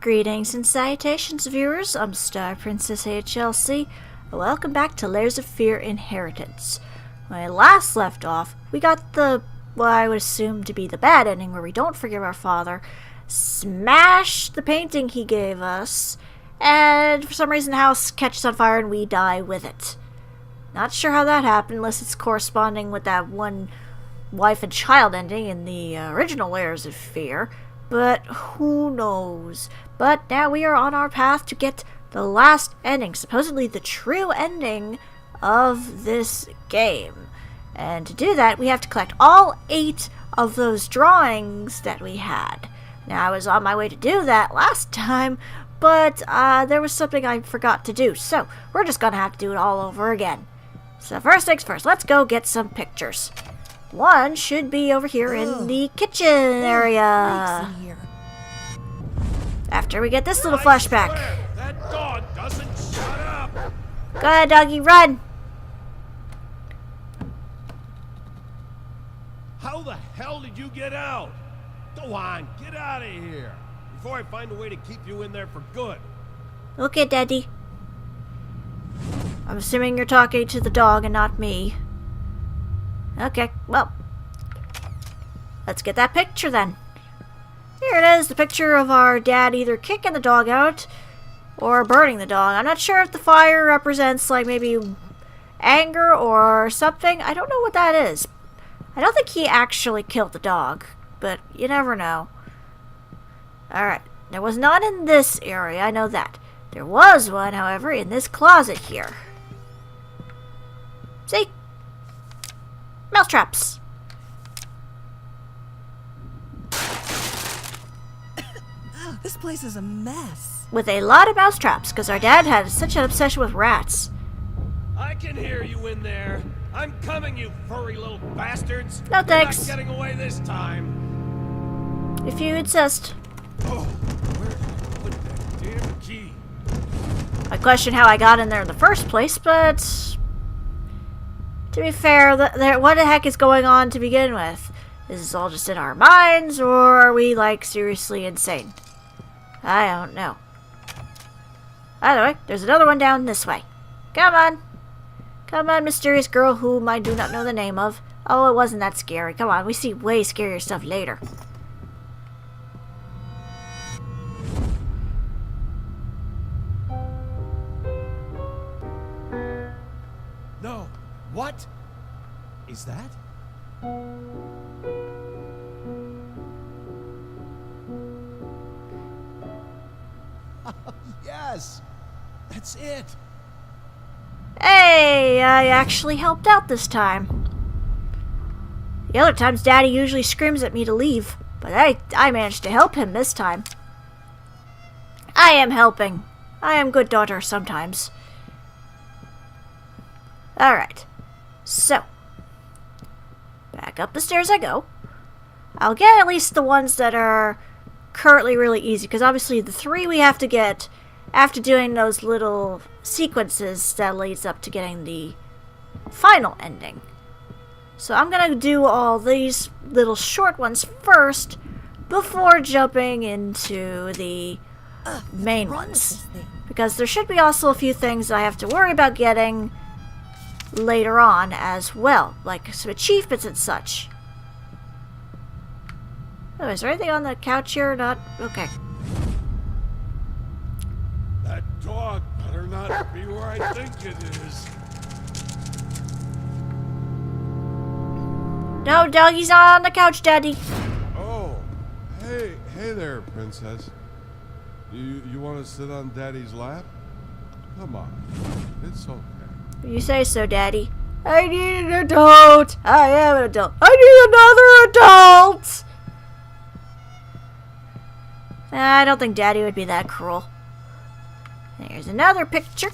Greetings and salutations, viewers. I'm Star Princess HLC, and welcome back to Layers of Fear Inheritance. When I last left off, we got the, what I would assume to be the bad ending, where we don't forgive our father, smash the painting he gave us, and for some reason the house catches on fire and we die with it. Not sure how that happened, unless it's corresponding with that one wife and child ending in the original Layers of Fear, but who knows. But now we are on our path to get the last ending, supposedly the true ending of this game. And to do that, we have to collect all 8 of those drawings that we had. Now, I was on my way to do that last time, but there was something I forgot to do, so we're just gonna have to do it all over again. So first things first, let's go get some pictures. One should be over here in the kitchen area. After we get this little flashback. That dog doesn't shut up. Go ahead, doggy, run. How the hell did you get out? Go on, get out of here before I find a way to keep you in there for good. Okay, Daddy. I'm assuming you're talking to the dog and not me. Okay, well, let's get that picture then. Here it is, the picture of our dad either kicking the dog out or burning the dog. I'm not sure if the fire represents, like, maybe anger or something. I don't know what that is. I don't think he actually killed the dog, but you never know. Alright, there was none in this area, I know that. There was one, however, in this closet here. See? Mousetraps. This place is a mess. With a lot of mousetraps, because our dad had such an obsession with rats. I can hear you in there. I'm coming, you furry little bastards. No thanks. You're not getting away this time. If you insist. Oh, where did I put that damn key? I question how I got in there in the first place, but to be fair, what the heck is going on to begin with? Is this all just in our minds, or are we, like, seriously insane? I don't know. Either way, there's another one down this way. Come on. Come on, mysterious girl whom I do not know the name of. Oh, it wasn't that scary. Come on, we see way scarier stuff later. No. What is that? Yes, that's it. Hey, I actually helped out this time. The other times, Daddy usually screams at me to leave, but I managed to help him this time. I am helping. I am good daughter sometimes. Alright, so back up the stairs I go. I'll get at least the ones that are currently really easy, because obviously the 3 we have to get after doing those little sequences that leads up to getting the final ending. So I'm gonna do all these little short ones first before jumping into the main ones, because there should be also a few things I have to worry about getting later on as well, like some achievements and such. Oh, is there anything on the couch here? Not? Okay. That dog better not be where I think it is. No, doggy's not on the couch, Daddy. Oh, hey there, princess. You want to sit on Daddy's lap? Come on, it's okay. You say so, Daddy. I need an adult. I am an adult. I need another adult. I don't think Daddy would be that cruel. There's another picture.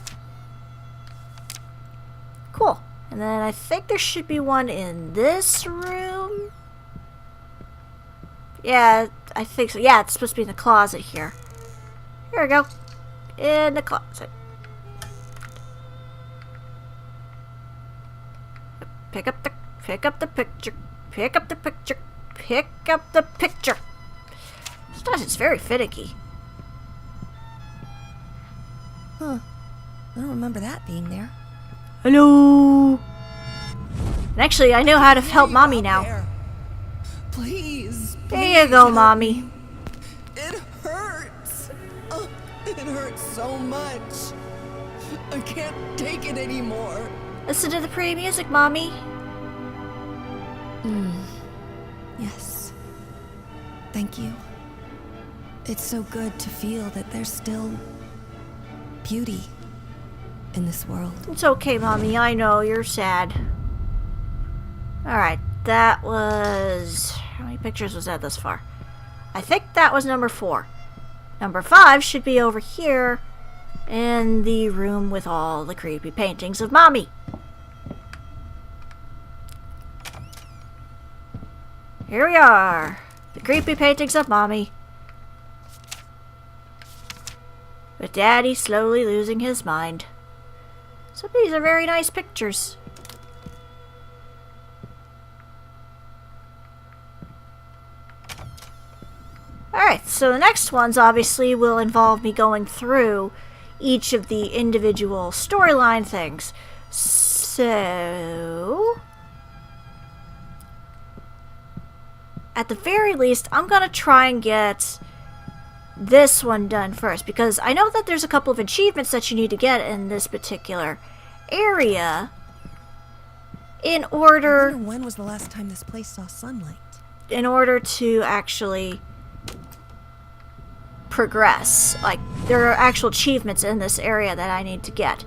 Cool. And then I think there should be one in this room. Yeah, I think so. Yeah, it's supposed to be in the closet here. Here we go. In the closet. Pick up the picture. Pick up the picture. Pick up the picture. Sometimes it's very finicky. Huh. I don't remember that being there. Hello. And actually, I know how to help Mommy Out now. there. Please. There you please go, help Mommy. me. It hurts. Oh, it hurts so much. I can't take it anymore. Listen to the pretty music, Mommy. Yes. Thank you. It's so good to feel that there's still beauty in this world. It's okay, Mommy. I know you're sad. Alright, that was... How many pictures was that thus far? I think that was number 4. Number 5 should be over here in the room with all the creepy paintings of Mommy. Here we are. The creepy paintings of Mommy. With Daddy slowly losing his mind. Some of these are very nice pictures. Alright, so the next ones obviously will involve me going through each of the individual storyline things. So... at the very least, I'm gonna try and get this one done first, because I know that there's a couple of achievements that you need to get in this particular area in I order wonder when was the last time this place saw sunlight? to actually progress. Like, there are actual achievements in this area that I need to get.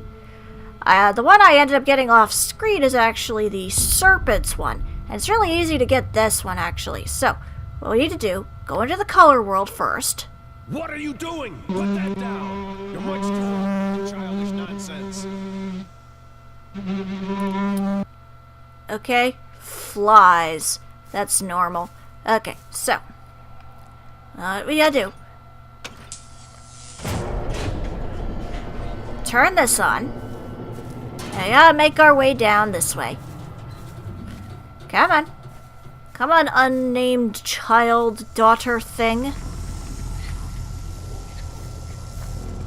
The one I ended up getting off screen is actually the Serpents one. And it's really easy to get this one, actually. So, what we need to do, go into the color world first. What are you doing? Put that down. You're much too old for childish nonsense. Okay, flies. That's normal. Okay, so, what we gotta do. Turn this on. And we gotta make our way down this way. Come on. Come on, unnamed child daughter thing.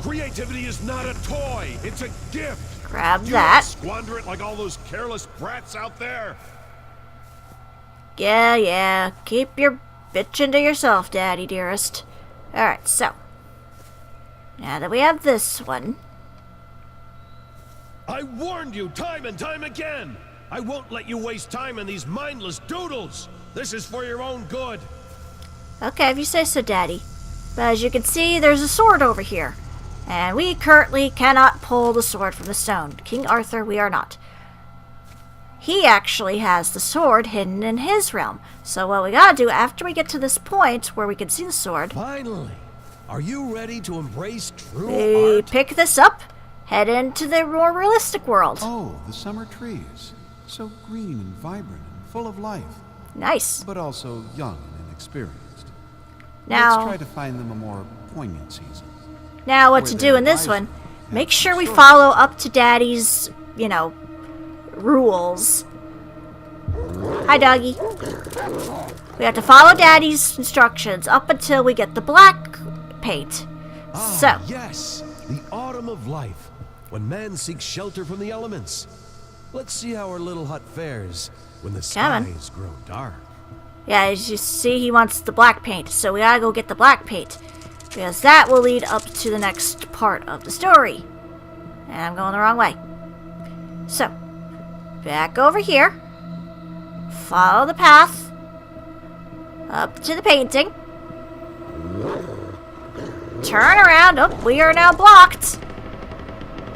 Creativity is not a toy. It's a gift. Grab You that. don't squander it like all those careless brats out there. Yeah. Keep your bitchin' to yourself, Daddy dearest. Alright, so. Now that we have this one. I warned you time and time again. I won't let you waste time in these mindless doodles. This is for your own good. Okay, if you say so, Daddy. But as you can see, there's a sword over here. And we currently cannot pull the sword from the stone. King Arthur, we are not. He actually has the sword hidden in his realm. So what we gotta do after we get to this point where we can see the sword, Finally, are you ready to embrace true we art? pick this up, head into the more realistic world. Oh, the summer trees. So green and vibrant and full of life, Nice. but also young and inexperienced. Let's Now, try to find them a more poignant season. what where to they're do in this wiser one. and Make sure we stronger. follow up to Daddy's, rules. Hi, doggy. We have to follow Daddy's instructions up until we get the black paint. So, Yes, the autumn of life, when man seeks shelter from the elements. Let's see how our little hut fares when the Come on. skies grow dark. yeah, as you see, he wants the black paint. So we gotta go get the black paint. Because that will lead up to the next part of the story. And I'm going the wrong way. So, back over here. Follow the path. Up to the painting. Turn around. Oh, we are now blocked.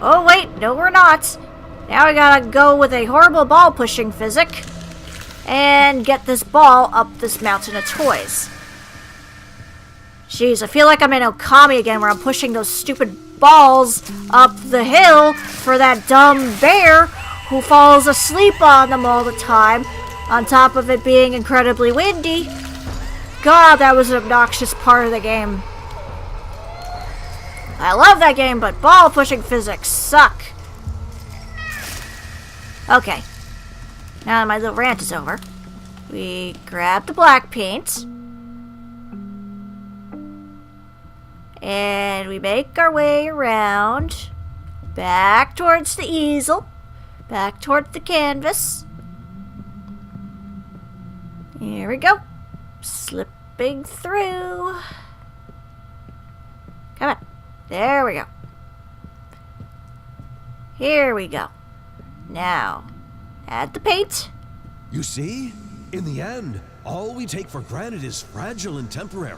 Oh, wait. No, we're not. Now we gotta go with a horrible ball pushing physic. And get this ball up this mountain of toys. Jeez, I feel like I'm in Okami again where I'm pushing those stupid balls up the hill for that dumb bear who falls asleep on them all the time, on top of it being incredibly windy. God, that was an obnoxious part of the game. I love that game, but ball pushing physics suck. Okay. Now that my little rant is over, we grab the black paint. And we make our way around Back towards the easel. Back towards the canvas. Here we go. Slipping through. Come on. There we go. Here we go. Now, add the paint. You see? In the end, all we take for granted is fragile and temporary.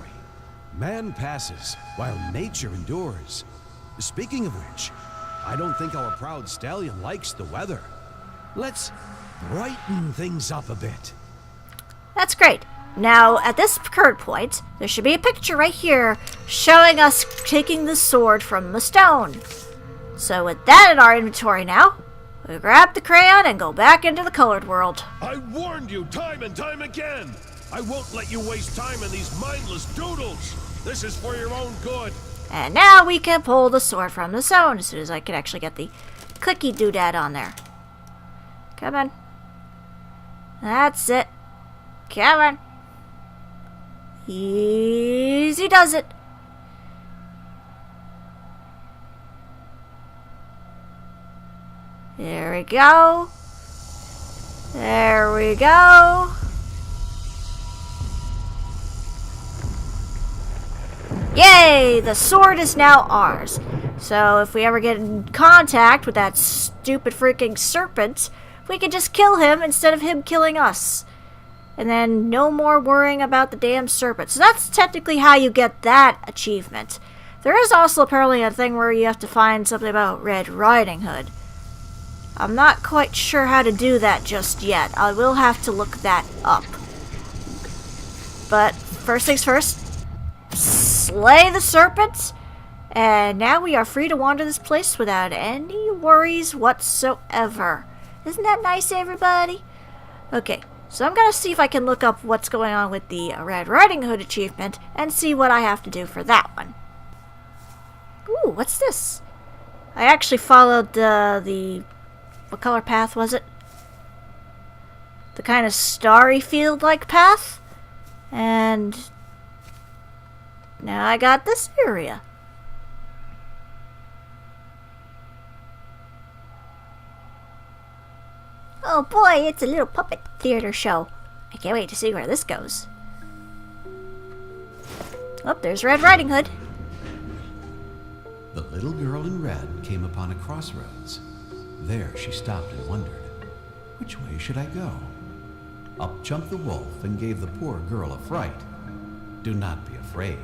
Man passes, while nature endures. Speaking of which, I don't think our proud stallion likes the weather. Let's brighten things up a bit. That's great. Now, at this current point, there should be a picture right here showing us taking the sword from the stone. So with that in our inventory now, we grab the crayon and go back into the colored world. I warned you time and time again! I won't let you waste time in these mindless doodles! This is for your own good! And now we can pull the sword from the stone as soon as I can actually get the clicky doodad on there. Come on. That's it. Come on. Easy does it. There we go. There we go. Yay! The sword is now ours. So if we ever get in contact with that stupid freaking serpent, we can just kill him instead of him killing us. And then no more worrying about the damn serpent. So that's technically how you get that achievement. There is also apparently a thing where you have to find something about Red Riding Hood. I'm not quite sure how to do that just yet. I will have to look that up. But first things first, slay the serpent. And now we are free to wander this place without any worries whatsoever. Isn't that nice, everybody? Okay. So I'm going to see if I can look up what's going on with the Red Riding Hood achievement and see what I have to do for that one. Ooh, what's this? I actually followed what color path was it? The kind of starry field-like path. And now I got this area. Oh boy, it's a little puppet theater show. I can't wait to see where this goes. Oh, there's Red Riding Hood. The little girl in red came upon a crossroads. There she stopped and wondered, which way should I go? Up jumped the wolf and gave the poor girl a fright. Do not be afraid,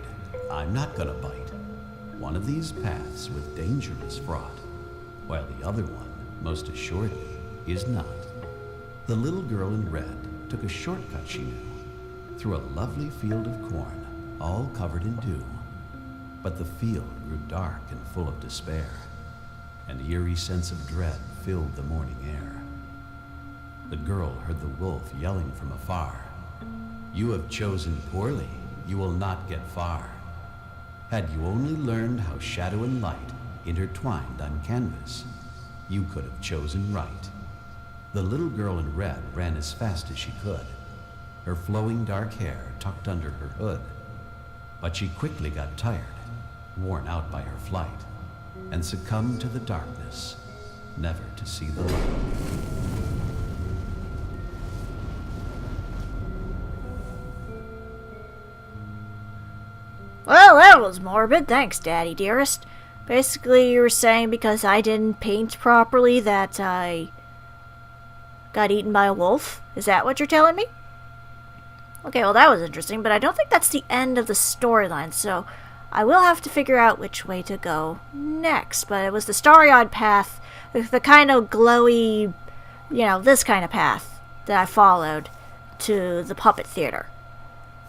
I'm not gonna bite. One of these paths with danger is fraught, while the other one, most assuredly, is not. The little girl in red took a shortcut she knew, through a lovely field of corn, all covered in dew. But the field grew dark and full of despair. An eerie sense of dread filled the morning air. The girl heard the wolf yelling from afar, "You have chosen poorly, you will not get far. Had you only learned how shadow and light intertwined on canvas, you could have chosen right." The little girl in red ran as fast as she could, her flowing dark hair tucked under her hood. But she quickly got tired, worn out by her flight, and succumbed to the darkness, never to see the light. Well, that was morbid. Thanks, Daddy dearest. Basically, you were saying because I didn't paint properly that I got eaten by a wolf? Is that what you're telling me? Okay, well that was interesting, but I don't think that's the end of the storyline, so I will have to figure out which way to go next. But it was the starry-eyed path, the kind of glowy, this kind of path that I followed to the puppet theater.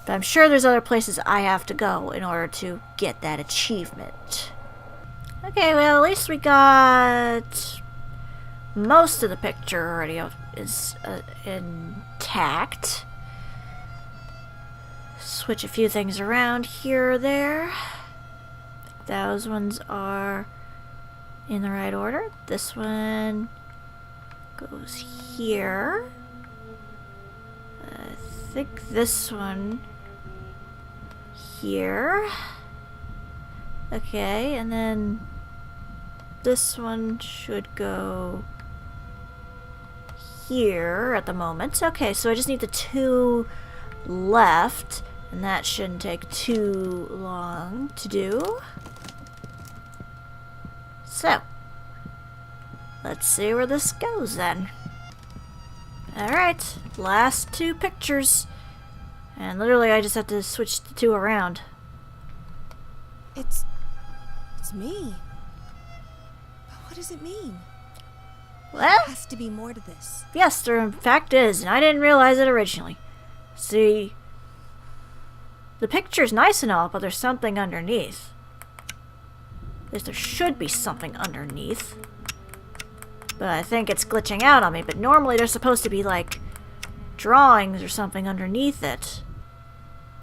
But I'm sure there's other places I have to go in order to get that achievement. Okay, well at least we got most of the picture already is intact. Switch a few things around here or there. Those ones are in the right order. This one goes here. I think this one here. Okay, and then this one should go here at the moment. Okay, so I just need the 2 left, and that shouldn't take too long to do. So, let's see where this goes then. Alright, last 2 pictures. And literally I just have to switch the 2 around. It's me. But what does it mean? Well, There has to be more to this. yes, there in fact is, and I didn't realize it originally. See, the picture's nice and all, but there's something underneath. At least there should be something underneath. But I think it's glitching out on me, but normally there's supposed to be, like, drawings or something underneath it.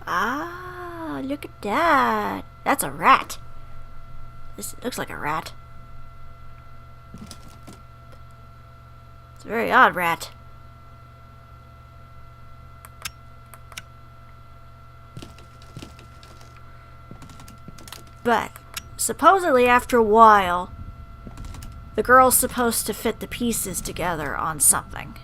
Ah, look at that. That's a rat. This looks like a rat. It's a very odd rat. But supposedly after a while, the girl's supposed to fit the pieces together on something.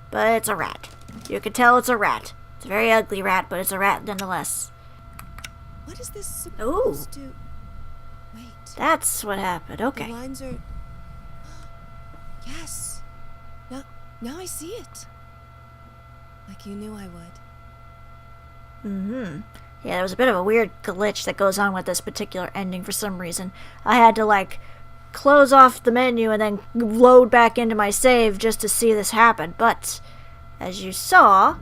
But it's a rat. You can tell it's a rat. It's a very ugly rat, but it's a rat nonetheless. What is this supposed to... Wait. That's what happened. The Okay. lines are... Yes. Now I see it. Like you knew I would. Mm-hmm. Yeah, there was a bit of a weird glitch that goes on with this particular ending for some reason. I had to, like, close off the menu and then load back into my save just to see this happen. But, as you saw,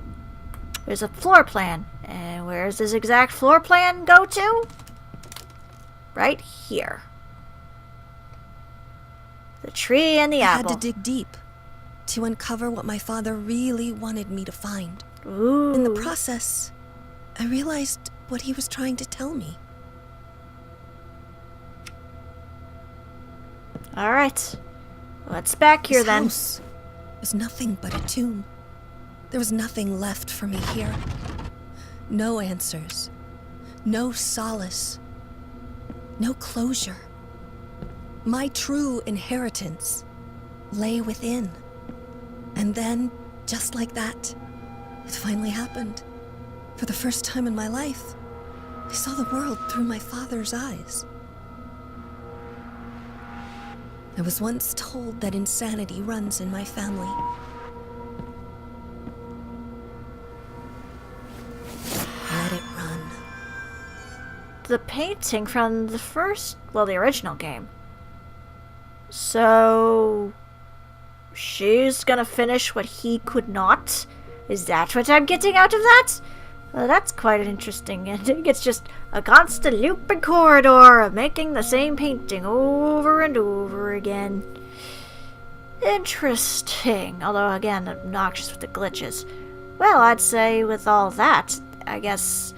there's a floor plan. And where's this exact floor plan go to? Right here. The tree and the I apple. had to dig deep to uncover what my father really wanted me to find. Ooh. In the process, I realized what he was trying to tell me. Alright. Let's back here This then. house was nothing but a tomb. There was nothing left for me here. No answers. No solace. No closure. My true inheritance lay within. And then, just like that, it finally happened. For the first time in my life, I saw the world through my father's eyes. I was once told that insanity runs in my family. Let it run. The painting from the the original game. So, she's gonna finish what he could not? Is that what I'm getting out of that? Well, that's quite an interesting ending. It's just a constant looping corridor of making the same painting over and over again. Interesting. Although, again, obnoxious with the glitches. Well, I'd say with all that, I guess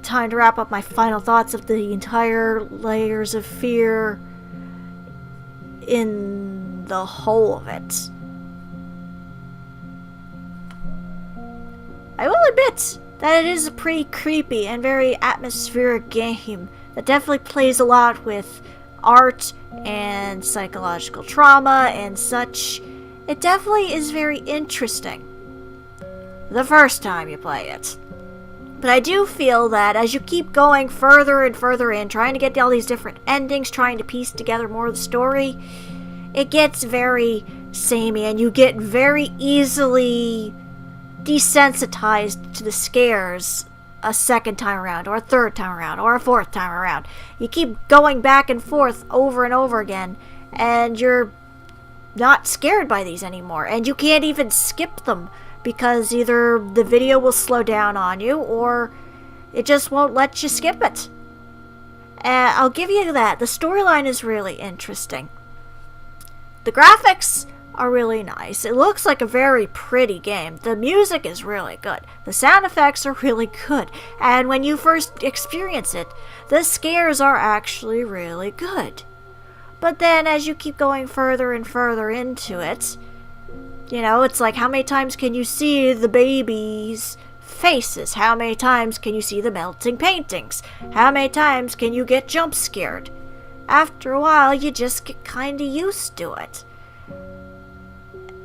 time to wrap up my final thoughts of the entire Layers of Fear in the whole of it. I will admit that it is a pretty creepy and very atmospheric game that definitely plays a lot with art and psychological trauma and such. It definitely is very interesting the first time you play it. But I do feel that as you keep going further and further in, trying to get all these different endings, trying to piece together more of the story, it gets very samey and you get very easily desensitized to the scares a second time around, or a third time around, or a fourth time around. You keep going back and forth over and over again, and you're not scared by these anymore, and you can't even skip them because either the video will slow down on you or it just won't let you skip it. I'll give you that. The storyline is really interesting. The graphics are really nice. It looks like a very pretty game. The music is really good. The sound effects are really good. And when you first experience it, the scares are actually really good. But then as you keep going further and further into it, you know, it's like how many times can you see the baby's faces? How many times can you see the melting paintings? How many times can you get jump scared? After a while, you just get kinda used to it.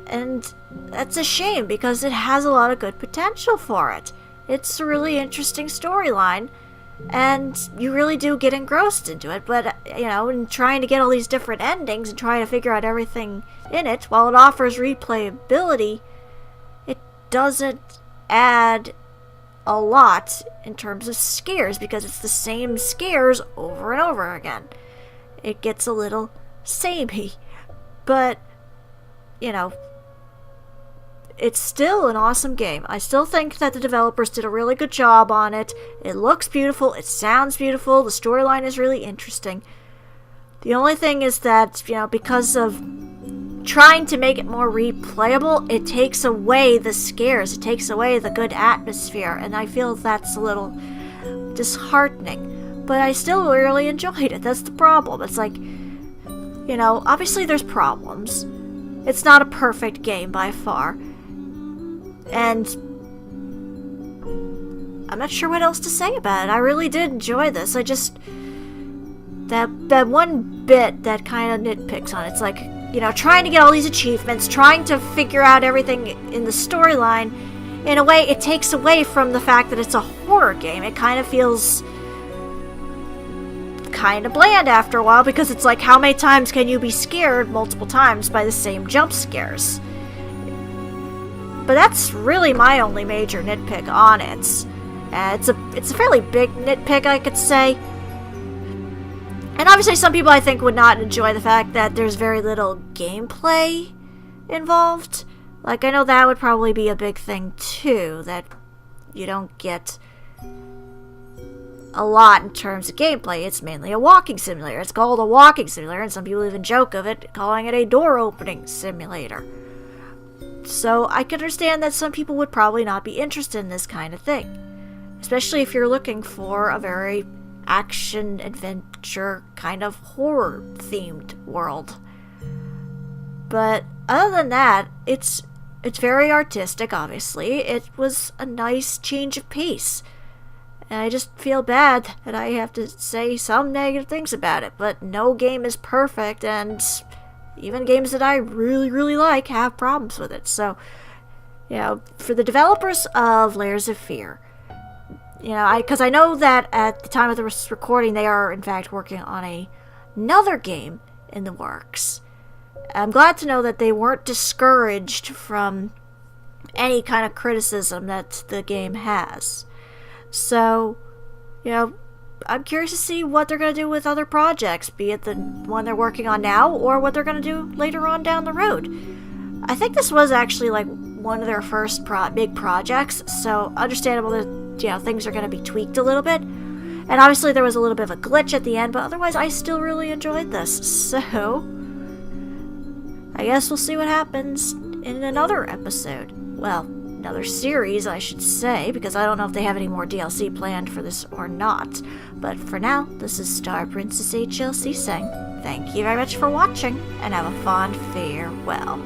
And that's a shame because it has a lot of good potential for it. It's a really interesting storyline, and you really do get engrossed into it. But, in trying to get all these different endings and trying to figure out everything in it, while it offers replayability, it doesn't add a lot in terms of scares because it's the same scares over and over again. It gets a little samey, but, it's still an awesome game. I still think that the developers did a really good job on it. It looks beautiful, it sounds beautiful, the storyline is really interesting. The only thing is that, because of trying to make it more replayable, it takes away the scares, it takes away the good atmosphere, and I feel that's a little disheartening. But I still really enjoyed it. That's the problem. It's like, obviously there's problems. It's not a perfect game by far. And I'm not sure what else to say about it. I really did enjoy this. I just... That one bit that kind of nitpicks on it. It's like, trying to get all these achievements, trying to figure out everything in the storyline. In a way, it takes away from the fact that it's a horror game. It kind of feels kind of bland after a while because it's like, how many times can you be scared multiple times by the same jump scares? But that's really my only major nitpick on it. It's a fairly big nitpick, I could say. And obviously some people I think would not enjoy the fact that there's very little gameplay involved. Like, I know that would probably be a big thing too, that you don't get a lot in terms of gameplay. It's mainly a walking simulator. It's called a walking simulator, and some people even joke of it, calling it a door opening simulator. So I can understand that some people would probably not be interested in this kind of thing. Especially if you're looking for a very action, adventure, kind of horror-themed world. But other than that, it's very artistic, obviously. It was a nice change of pace. And I just feel bad that I have to say some negative things about it, but no game is perfect, and even games that I really, really like have problems with it. So, for the developers of Layers of Fear, because I know that at the time of the recording, they are in fact working on another game in the works. I'm glad to know that they weren't discouraged from any kind of criticism that the game has. So, I'm curious to see what they're going to do with other projects, be it the one they're working on now or what they're going to do later on down the road. I think this was actually like one of their first big projects, so understandable that things are going to be tweaked a little bit. And obviously there was a little bit of a glitch at the end, but otherwise I still really enjoyed this. So I guess we'll see what happens in another episode. Well, another series, I should say, because I don't know if they have any more DLC planned for this or not. But for now, this is Star Princess HLC saying thank you very much for watching, and have a fond farewell.